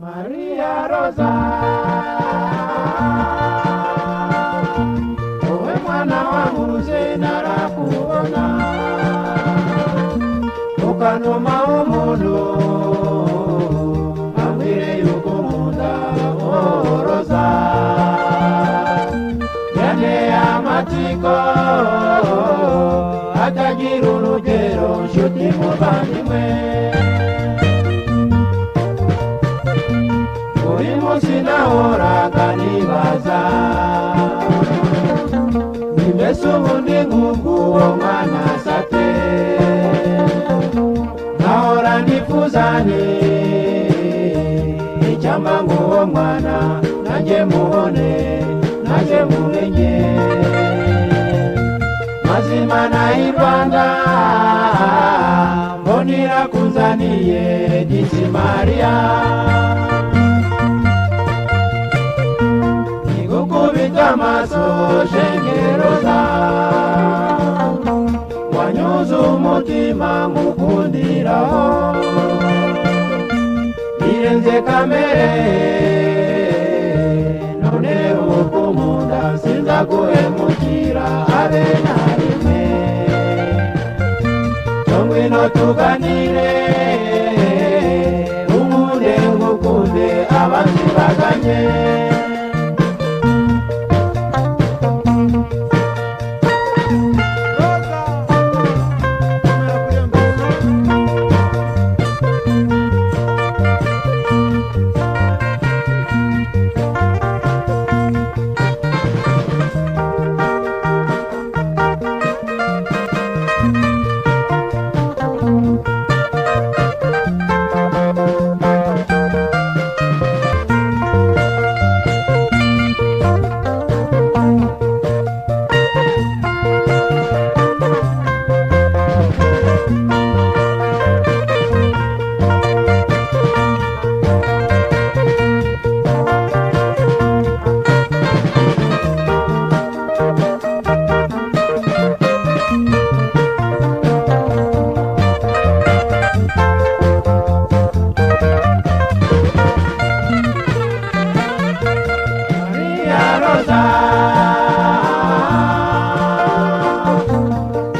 Maria Rosa, owe mwana wangu nze narakubona, ukanuma omuntu ambwire yuko nkunda. Oh Rosa, yane amatiko atagira urugero, nshuti muvandimwe. Buri munsi nahoraga nibaza, mbese ubundi nk'ubw'uwo mwana sate, nkahora nifuza nti icyampa ng'uwo mwana nanjye mubone, nanjye mumenye. Mazima nahi Rwanda mbonera kunzaniye disi Maria, nikukubita amaso shenge Rosa, wanyuze umutima ngukundiraho, birenze kamere none ukunda sinzaguhemukira habe na rimwe. Ngwino tuganire unkunde ngukunde abandi baganye.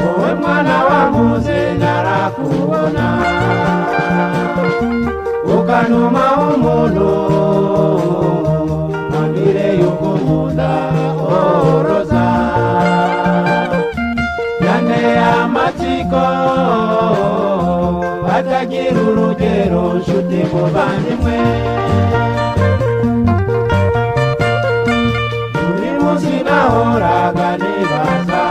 Owe mwana wangu nze narakubona, ukanuma omuntu ambwire yuko nkunda. Oh Rosa, yane amatsiko atagira urugero, nshuti muvandimwe. Nahoraga nibaza,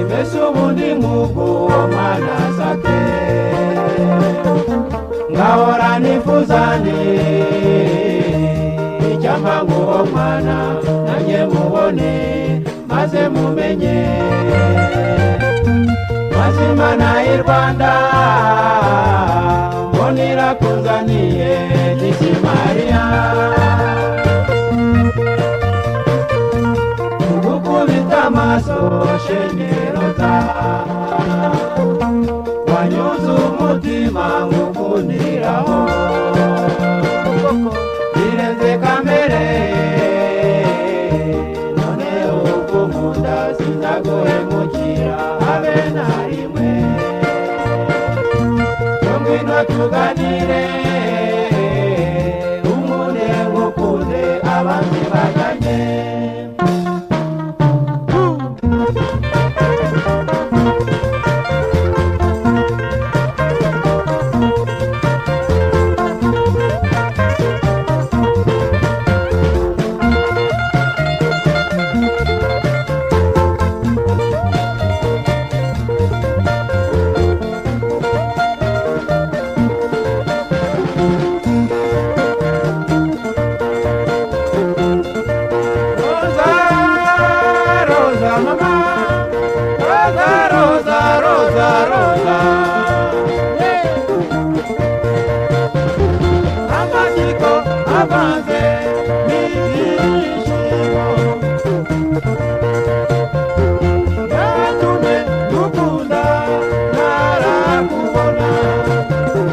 mbese ubundi nk'ubw'uwo mwana sate, nkahora nifuza nti icyampa ng'uwo mwana nanjye mubone, maze mumenye. Mazima nahi Rwanda mbonera kunzaniye disi Maria, amaso shenge Rosa, wanyuze umutima ngukundiraho, birenze kamere none ukunda sinzaguhemukira habe na rimwe. Ngwino tuganire unkunde ngukunde abandi baganye.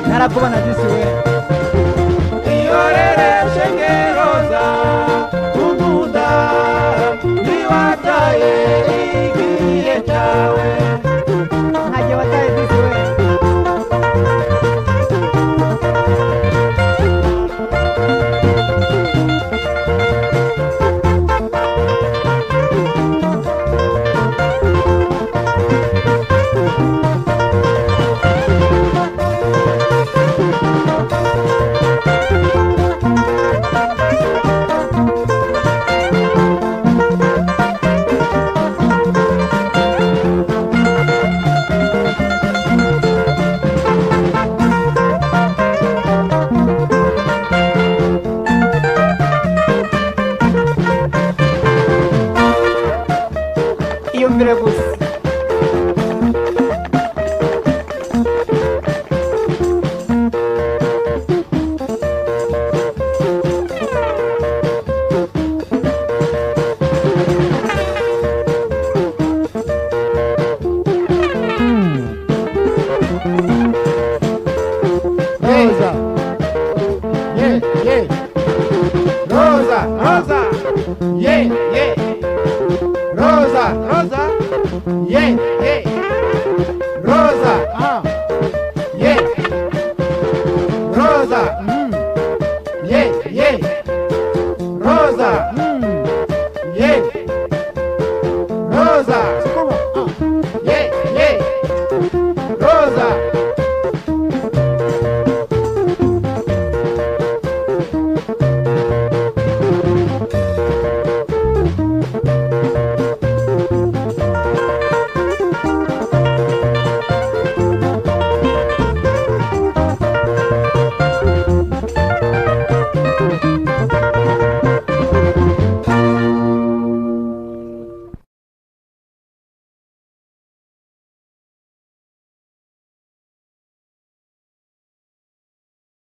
Narakubona disi we. Rosa.